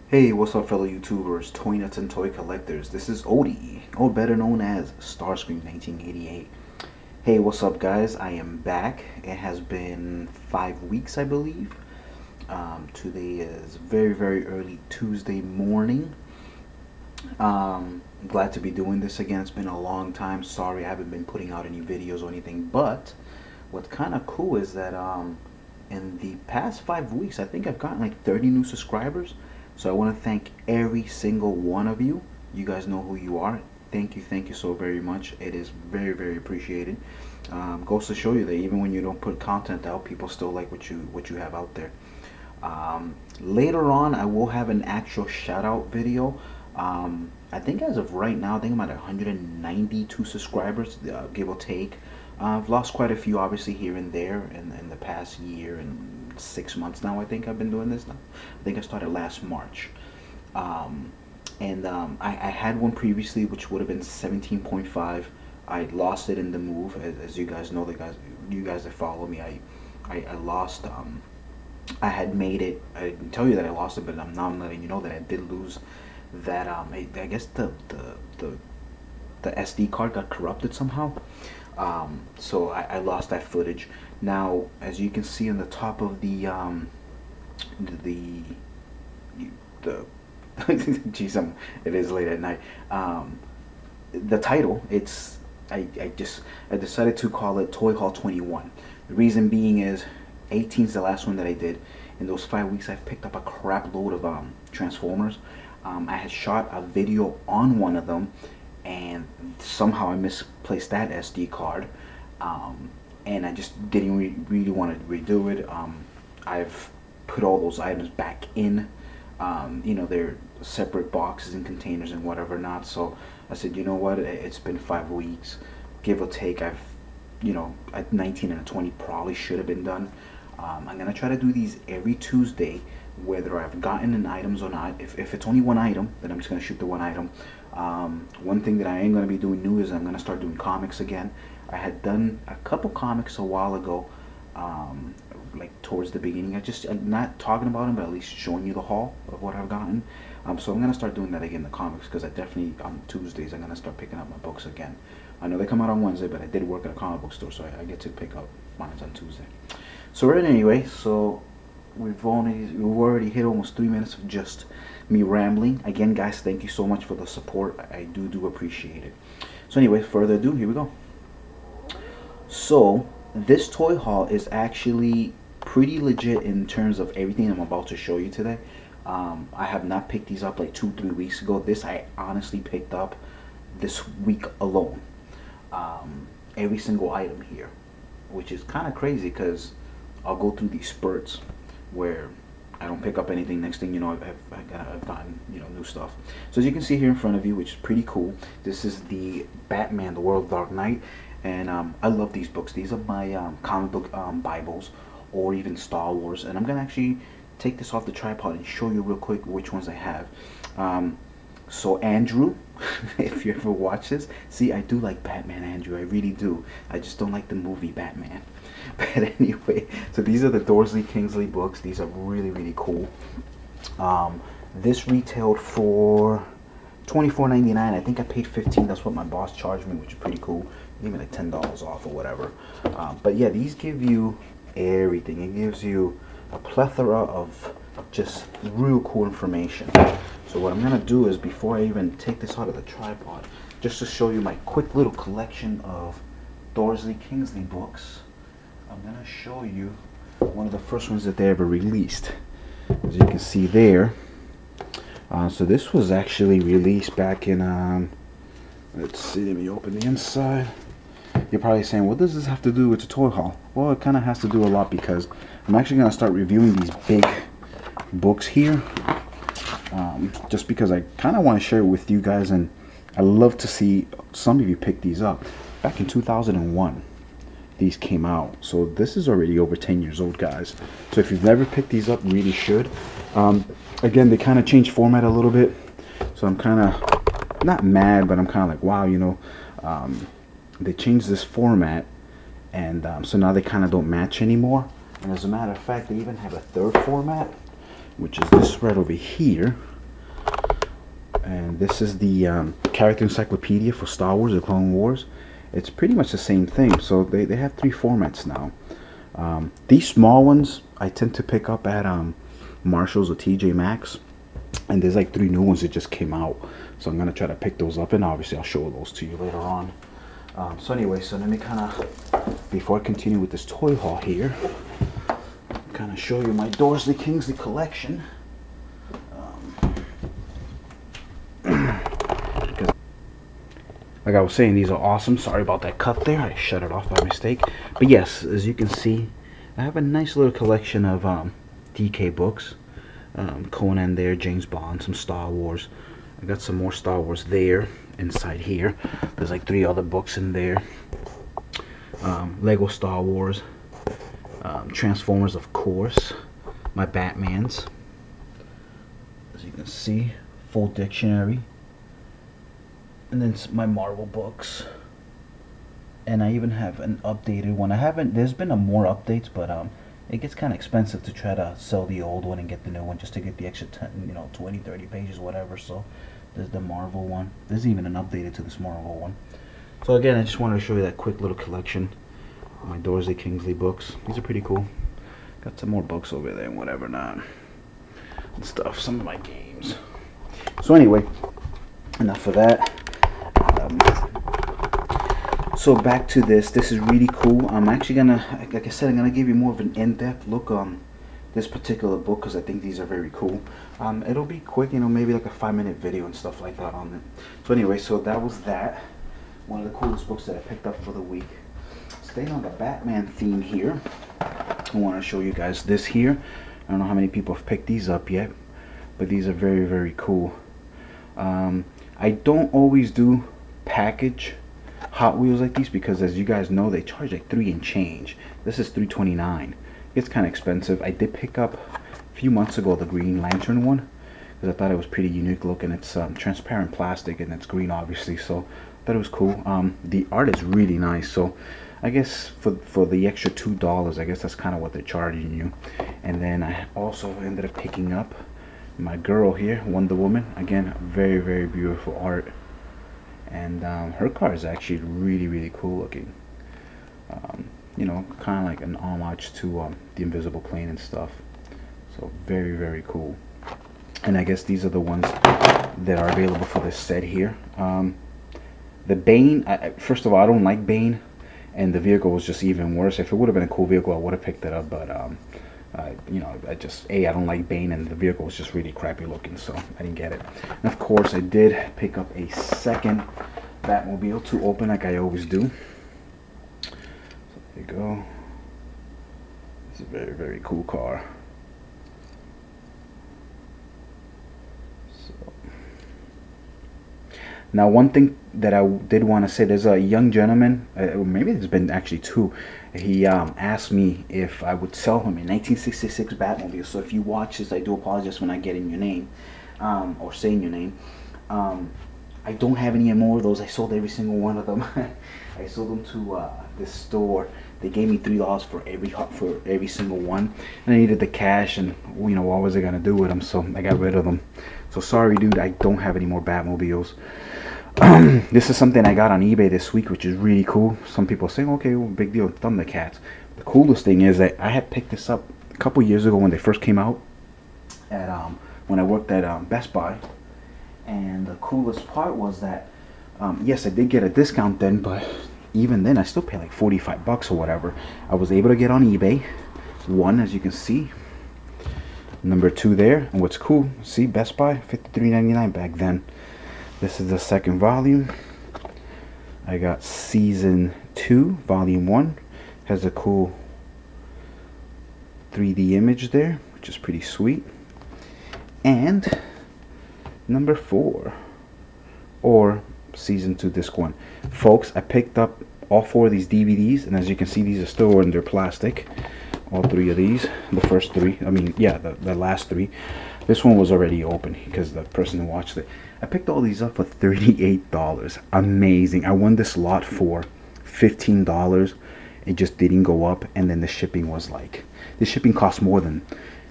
Hey, what's up, fellow YouTubers, toy nuts and toy collectors? This is Odie, or better known as Starscream 1988. Hey, what's up, guys? I am back. It has been 5 weeks, I believe. Today is very early Tuesday morning. I'm glad to be doing this again. It's been a long time. Sorry, I haven't been putting out any videos or anything. But what's kind of cool is that in the past 5 weeks, I think I've gotten like 30 new subscribers. So I want to thank every single one of you. You guys know who you are. Thank you so very much. It is very appreciated. Goes to show you that even when you don't put content out, people still like what you have out there. Later on, I will have an actual shout out video. I think as of right now, I think I'm at 192 subscribers, give or take. I've lost quite a few, obviously, here and there in the past year and 6 months now. I think I've been doing this now. I think I started last March. I had one previously, which would have been 17.5. I lost it in the move, as you guys know, you guys that follow me. I lost. I had made it. I didn't tell you that I lost it, but I'm letting you know that I did lose that. I guess the SD card got corrupted somehow. So I lost that footage. Now, as you can see on the top of the geez, it is late at night. The title, I decided to call it Toy Haul 21. The reason being is 18 is the last one that I did. In those 5 weeks, I've picked up a crap load of Transformers. I had shot a video on one of them, and somehow I misplaced that SD card, and I just didn't really want to redo it. I've put all those items back in, you know, they're separate boxes and containers and whatever not. So I said, you know what, it's been 5 weeks, give or take. I've, you know, at 19 and 20 probably should have been done. I'm gonna try to do these every Tuesday, whether I've gotten an items or not. If it's only one item, then I'm just gonna shoot the one item. One thing that I am gonna be doing new is I'm gonna start doing comics again. I had done a couple comics a while ago, like towards the beginning. I'm not talking about them, but at least showing you the haul of what I've gotten. So I'm gonna start doing that again, the comics, because I definitely on Tuesdays I'm gonna start picking up my books again. I know they come out on Wednesday, but I did work at a comic book store, so I get to pick up mine on Tuesday. So anyway, so we've already hit almost 3 minutes of just me rambling. Again, guys, thank you so much for the support. I do appreciate it. So anyway, further ado, here we go. So this toy haul is actually pretty legit in terms of everything I'm about to show you today. I have not picked these up like 2-3 weeks ago. This I honestly picked up this week alone. Every single item here, which is kind of crazy because I'll go through these spurts where I don't pick up anything. Next thing you know, I've gotten, you know, new stuff. So as you can see here in front of you, which is pretty cool, this is the Batman: The World of Dark Knight, and I love these books. These are my comic book Bibles, or even Star Wars. And I'm gonna actually take this off the tripod and show you real quick which ones I have. So Andrew, if you ever watch this, see, I do like Batman, Andrew. I really do. I just don't like the movie Batman. But anyway, so these are the Dorling Kindersley books. These are really cool. This retailed for $24.99. I think I paid $15. That's what my boss charged me, which is pretty cool. Maybe like $10 off or whatever. But yeah, these give you everything. It gives you a plethora of just real cool information. So what I'm gonna do is, before I even take this out of the tripod, just to show you my quick little collection of Dorling Kindersley books, I'm gonna show you one of the first ones that they ever released. As you can see there, so this was actually released back in let's see, let me open the inside. You're probably saying, what does this have to do with the toy haul? Well, it kind of has to do a lot, because I'm actually going to start reviewing these big books here, just because I kind of want to share it with you guys, and I love to see some of you pick these up. Back in 2001 these came out, so this is already over 10 years old, guys. So if you've never picked these up, you really should. Again, they kind of changed format a little bit, so I'm kind of not mad, but I'm kind of like, wow, you know, they changed this format, and so now they kind of don't match anymore. And as a matter of fact, they even have a third format, which is this right over here. And this is the character encyclopedia for Star Wars, the Clone Wars. It's pretty much the same thing. So they have 3 formats now. These small ones I tend to pick up at Marshall's or TJ Maxx. And there's like 3 new ones that just came out. So I'm going to try to pick those up, and obviously I'll show those to you later on. So anyway, so let me kind of, before I continue with this toy haul here, kind of show you my Dorling Kindersley collection. Because, like I was saying, these are awesome. Sorry about that cut there. I shut it off by mistake. But yes, as you can see, I have a nice little collection of DK books. Conan there, James Bond, some Star Wars. I got some more Star Wars there inside here. There's like 3 other books in there. Lego Star Wars, Transformers, of course, my Batmans, as you can see, full dictionary, and then my Marvel books. And I even have an updated one. There's been more updates, but it gets kind of expensive to try to sell the old one and get the new one just to get the extra 10, 20, 30 pages, whatever. So there's the Marvel one. There's even an updated to this Marvel one. So again, I just wanted to show you that quick little collection of my Dorling Kindersley books. These are pretty cool. Got some more books over there and whatever not. And stuff. Some of my games. So anyway, enough of that. So back to this. This is really cool. I'm actually gonna, like I said, I'm gonna give you more of an in-depth look on this particular book because I think these are very cool. It'll be quick, maybe like a 5-minute video and stuff like that on it. So anyway, so that was that. One of the coolest books that I picked up for the week. Staying on the Batman theme here, I want to show you guys this here. I don't know how many people have picked these up yet, but these are very, very cool. I don't always do package Hot Wheels like these because, as you guys know, they charge like $3 and change. This is $3.29. It's kind of expensive. I did pick up a few months ago the Green Lantern one because I thought it was pretty unique looking. It's transparent plastic and it's green, obviously, so I thought it was cool. The art is really nice, so I guess for the extra $2, I guess that's kind of what they're charging you. And then I also ended up picking up my girl here, Wonder Woman. Again, very, very beautiful art. And her car is actually really, really cool looking. Kind of like an homage to the Invisible Plane and stuff. So very, very cool. And I guess these are the ones that are available for this set here. The Bane, first of all, I don't like Bane, and the vehicle was just even worse. If it would have been a cool vehicle, I would have picked it up, but I don't like Bane, and the vehicle was just really crappy looking, so I didn't get it. And of course, I did pick up a second Batmobile to open like I always do. So there you go. It's a very, very cool car. Now, one thing that I did want to say, there's a young gentleman, maybe there's been actually 2. He asked me if I would sell him a 1966 Batmobile. So if you watch this, I do apologize for not getting your name or saying your name. I don't have any more of those. I sold every single one of them. I sold them to this store. They gave me $3 for every single one, and I needed the cash, and what was I gonna do with them? So I got rid of them. So sorry, dude, I don't have any more Batmobiles. This is something I got on eBay this week, which is really cool. Some people are saying, okay, well, big deal, Thundercats. The coolest thing is that I had picked this up a couple years ago when they first came out at when I worked at Best Buy. And the coolest part was that yes, I did get a discount then, but even then I still paid like 45 bucks or whatever. I was able to get on eBay. One, as you can see, number 2 there. And what's cool, see, Best Buy, $53.99 back then. This is the second volume. I got season 2, volume 1. Has a cool 3D image there, which is pretty sweet. And number 4, or season 2, disc 1. Folks, I picked up all 4 of these DVDs, and as you can see, these are still under plastic. All 3 of these, the first 3, the last 3. This one was already open because the person who watched it. I picked all these up for $38. Amazing. I won this lot for $15. It just didn't go up, and then the shipping was like, the shipping cost more than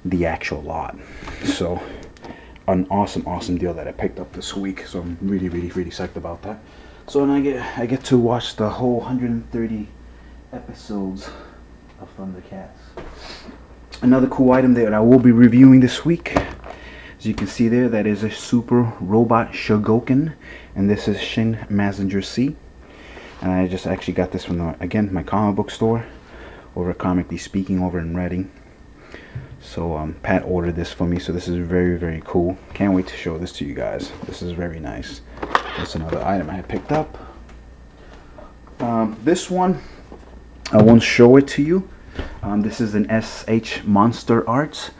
the actual lot. So an awesome deal that I picked up this week. So I'm really psyched about that. So then I get to watch the whole 130 episodes of Thundercats. Another cool item that I will be reviewing this week, as you can see there, that is a Super Robot Shogoken, and this is Shin Mazinger C. And I just actually got this from my comic book store over at Comically Speaking over in Reading. So Pat ordered this for me, so this is very cool. Can't wait to show this to you guys. This is very nice. That's another item I picked up. This one, I won't show it to you. This is an SH Monster Arts.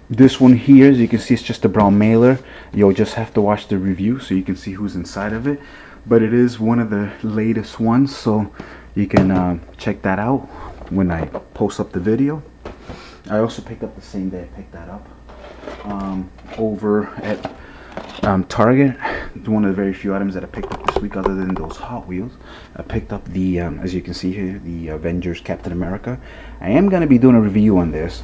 This one here, as you can see, it's just a brown mailer. You'll just have to watch the review so you can see who's inside of it. But it is one of the latest ones, so you can check that out when I post up the video. I also picked up the same day I picked that up over at Target. One of the very few items that I picked up this week, other than those Hot Wheels. I picked up the, as you can see here, the Avengers Captain America. I am going to be doing a review on this,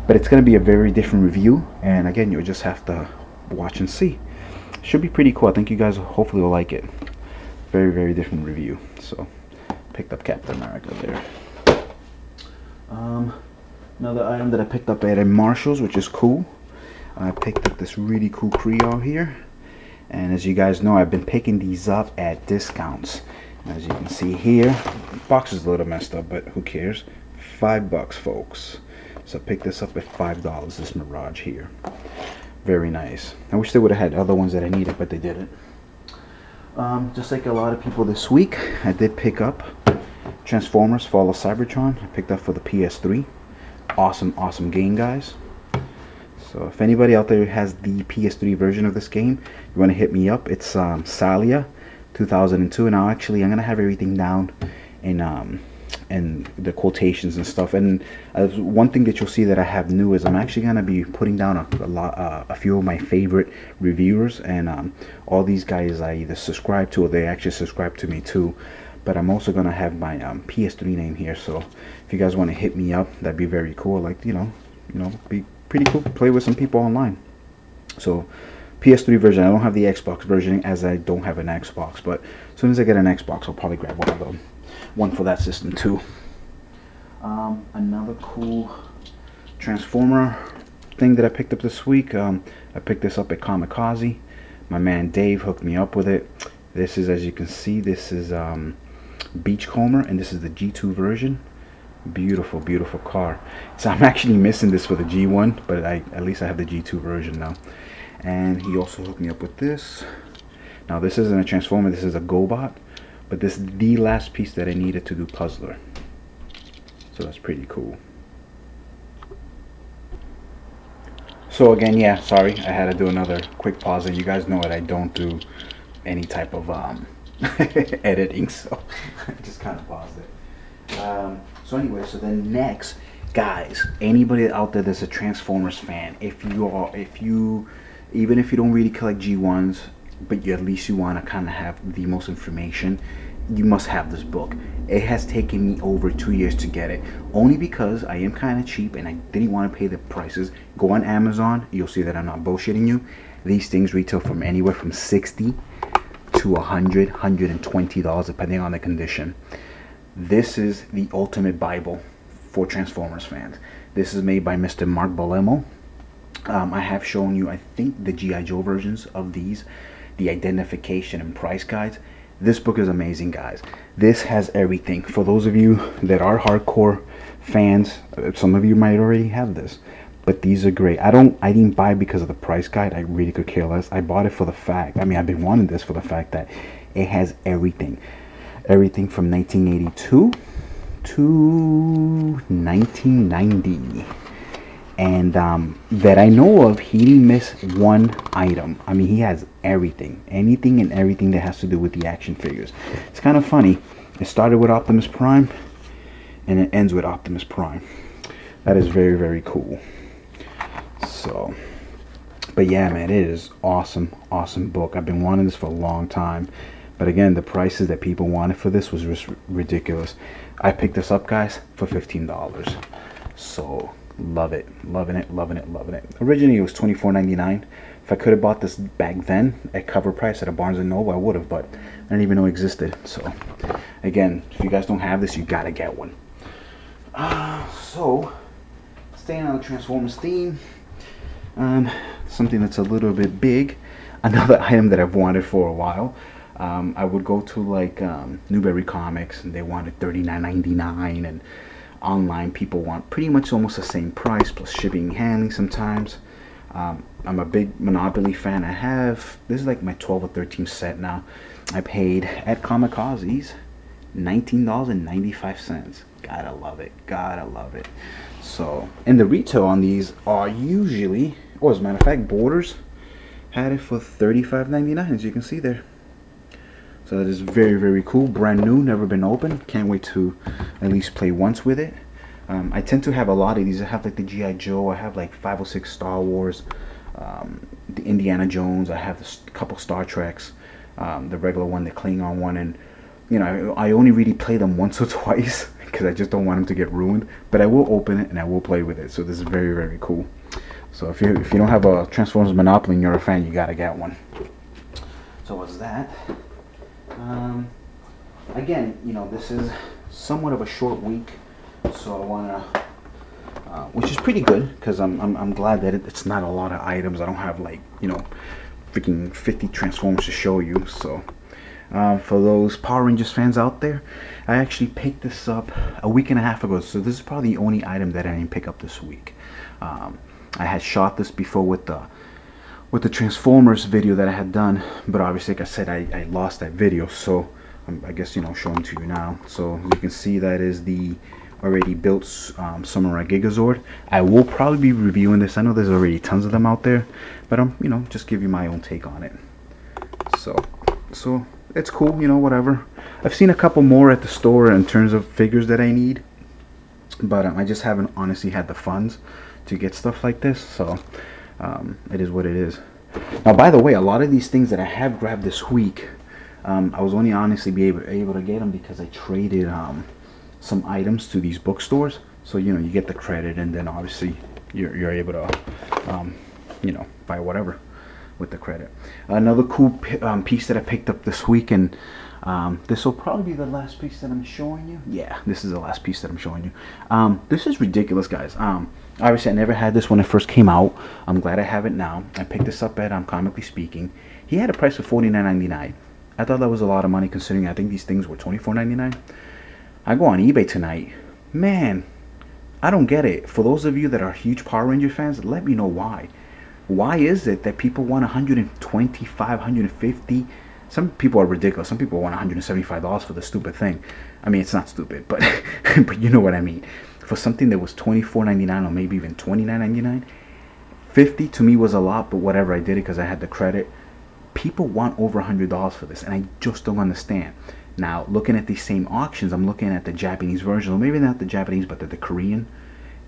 but it's going to be a very different review, and again, you'll just have to watch and see. Should be pretty cool. I think you guys hopefully will like it. Very different review. So picked up Captain America there. Another item that I picked up at Marshall's, which is cool. I picked up this really cool Creole here, and as you guys know, I've been picking these up at discounts. As you can see here, the box is a little messed up, but who cares? $5, folks. So I picked this up at $5. This Mirage here, very nice. I wish they would have had other ones that I needed, but they didn't. Just like a lot of people this week, I did pick up Transformers Fall of Cybertron. I picked up for the PS3. Awesome game, guys. So if anybody out there has the PS3 version of this game, you want to hit me up. It's Salia 2002, and I'm gonna have everything down in the quotations and stuff. And one thing that you'll see that I have new is I'm actually gonna be putting down a few of my favorite reviewers, and all these guys I either subscribe to or they actually subscribe to me too. But I'm also gonna have my PS3 name here, so if you guys want to hit me up, that'd be very cool. Like, you know, be pretty cool to play with some people online. So PS3 version. I don't have the Xbox version, as I don't have an Xbox, but as soon as I get an Xbox, I'll probably grab one of them, one for that system too. Another cool Transformer thing that I picked up this week. I picked this up at Kamikaze. My man Dave hooked me up with it. This is, as you can see, this is Beachcomber, and this is the G2 version. Beautiful car. So I'm actually missing this for the G1, but at least I have the G2 version now. And he also hooked me up with this. Now this isn't a Transformer, this is a Gobot, but this is the last piece that I needed to do Puzzler. So that's pretty cool. So again, yeah, sorry, I had to do another quick pause, and you guys know that I don't do any type of editing, so I just kind of paused it. So anyway, so then next, guys, anybody out there that's a Transformers fan, even if you don't really collect G1s, but at least you want to kind of have the most information, you must have this book. It has taken me over 2 years to get it, only because I am kind of cheap and I didn't want to pay the prices. Go on Amazon, you'll see that I'm not bullshitting you. These things retail from anywhere from $60 to $100, $120, depending on the condition. This is the ultimate Bible for Transformers fans. This is made by Mr. Mark Balemo. I have shown you, I think, the G.I. Joe versions of these, the identification and price guides. This book is amazing, guys. This has everything. For those of you that are hardcore fans, some of you might already have this, but these are great. I didn't buy it because of the price guide. I really could care less. I bought it for the fact, I've been wanting this for the fact that it has everything. Everything from 1982 to 1990. And that I know of, he didn't miss one item. He has everything. Anything and everything that has to do with the action figures. It's kind of funny. It started with Optimus Prime, and it ends with Optimus Prime. That is very cool. So, but yeah, man, it is awesome book. I've been wanting this for a long time. But again, the prices that people wanted for this was just ridiculous. I picked this up, guys, for $15. So Love it, loving it, loving it, loving it. Originally it was $24.99. If I could have bought this back then at cover price at a Barnes & Noble, I would have, but I didn't even know it existed. So again, if you guys don't have this, you gotta get one. So staying on the Transformers theme, something that's a little bit big, another item that I've wanted for a while. I would go to like Newberry Comics and they wanted $39.99, and online people want pretty much almost the same price plus shipping and handling sometimes. I'm a big Monopoly fan. This is like my 12 or 13 set now. I paid at Kamikaze's $19.95. Gotta love it, gotta love it. So, and the retail on these are usually, oh, as a matter of fact, Borders had it for $35.99, as you can see there. So that is very, very cool. Brand new, never been opened. Can't wait to at least play once with it. I tend to have a lot of these. I have like the G.I. Joe. I have like 5 or 6 Star Wars. The Indiana Jones. I have a couple Star Treks. The regular one, the Klingon one. And, you know, I only really play them once or twice because I just don't want them to get ruined. But I will open it and I will play with it. So this is very, very cool. So if you don't have a Transformers Monopoly and you're a fan, you got to get one. So what's that? Again, you know, this is somewhat of a short week, so I wanna, which is pretty good because I'm glad that it's not a lot of items. I don't have like, you know, freaking 50 Transformers to show you. So for those Power Rangers fans out there, I actually picked this up a week and a half ago. So this is probably the only item that I didn't pick up this week. I had shot this before with the Transformers video that I had done, but obviously, like I said, I lost that video, so I guess, you know, showing to you now. So as you can see, that is the already built Samurai Gigazord. I will probably be reviewing this. I know there's already tons of them out there, but you know, just give you my own take on it. So it's cool, you know, whatever. I've seen a couple more at the store in terms of figures that I need, but I just haven't honestly had the funds to get stuff like this. So it is what it is. Now, by the way, a lot of these things that I have grabbed this week, I was only honestly able to get them because I traded some items to these bookstores. So, you know, you get the credit, and then obviously you're able to, you know, buy whatever with the credit. Another cool piece that I picked up this week, and this will probably be the last piece that I'm showing you. Yeah, this is the last piece that I'm showing you. This is ridiculous, guys. Obviously, I never had this when it first came out. I'm glad I have it now. I picked this up at Comically Speaking. He had a price of $49.99. I thought that was a lot of money considering I think these things were $24.99. I go on eBay tonight. Man, I don't get it. For those of you that are huge Power Ranger fans, let me know why. Why is it that people want $125, $150? Some people are ridiculous. Some people want $175 for the stupid thing. I mean, it's not stupid, but but you know what I mean. For something that was $24.99 or maybe even $29.99, $50 to me was a lot, but whatever, I did it because I had the credit. People want over $100 for this, and I just don't understand. Now, looking at these same auctions, I'm looking at the Japanese version, or maybe not the Japanese, but the Korean,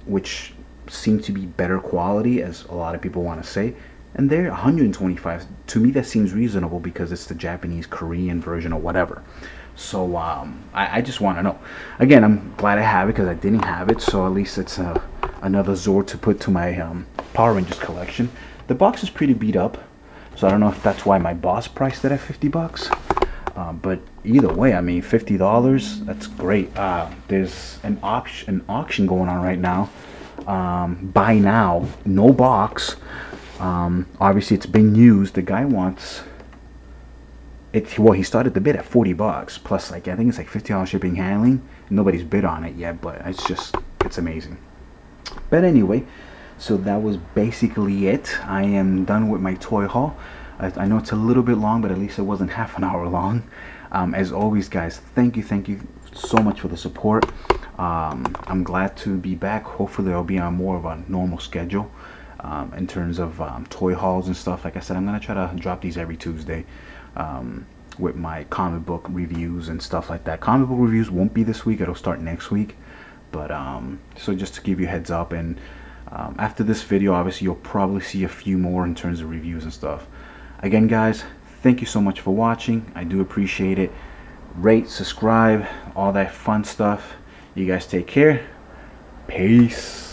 which seem to be better quality, as a lot of people want to say, and they're $125. To me, that seems reasonable because it's the Japanese Korean version or whatever. So I just want to know. Again, I'm glad I have it because I didn't have it, so at least it's another Zord to put to my Power Rangers collection. The box is pretty beat up, so I don't know if that's why my boss priced it at $50. But either way, I mean, $50, that's great. There's an auction going on right now. Buy now, no box. Obviously, it's been used. The guy wants it. Well, he started the bid at $40 plus, like, I think it's like $50 shipping handling. Nobody's bid on it yet, but it's amazing. But anyway, so that was basically it. I am done with my toy haul. I know it's a little bit long, but at least it wasn't half an hour long. As always, guys, thank you so much for the support. I'm glad to be back. Hopefully I'll be on more of a normal schedule in terms of toy hauls and stuff. Like I said, I'm gonna try to drop these every Tuesday with my comic book reviews and stuff like that. Comic book reviews won't be this week, it'll start next week, but so just to give you a heads up, and after this video, obviously you'll probably see a few more in terms of reviews and stuff. Again, guys, thank you so much for watching. I do appreciate it. Rate, subscribe, all that fun stuff. You guys take care. Peace.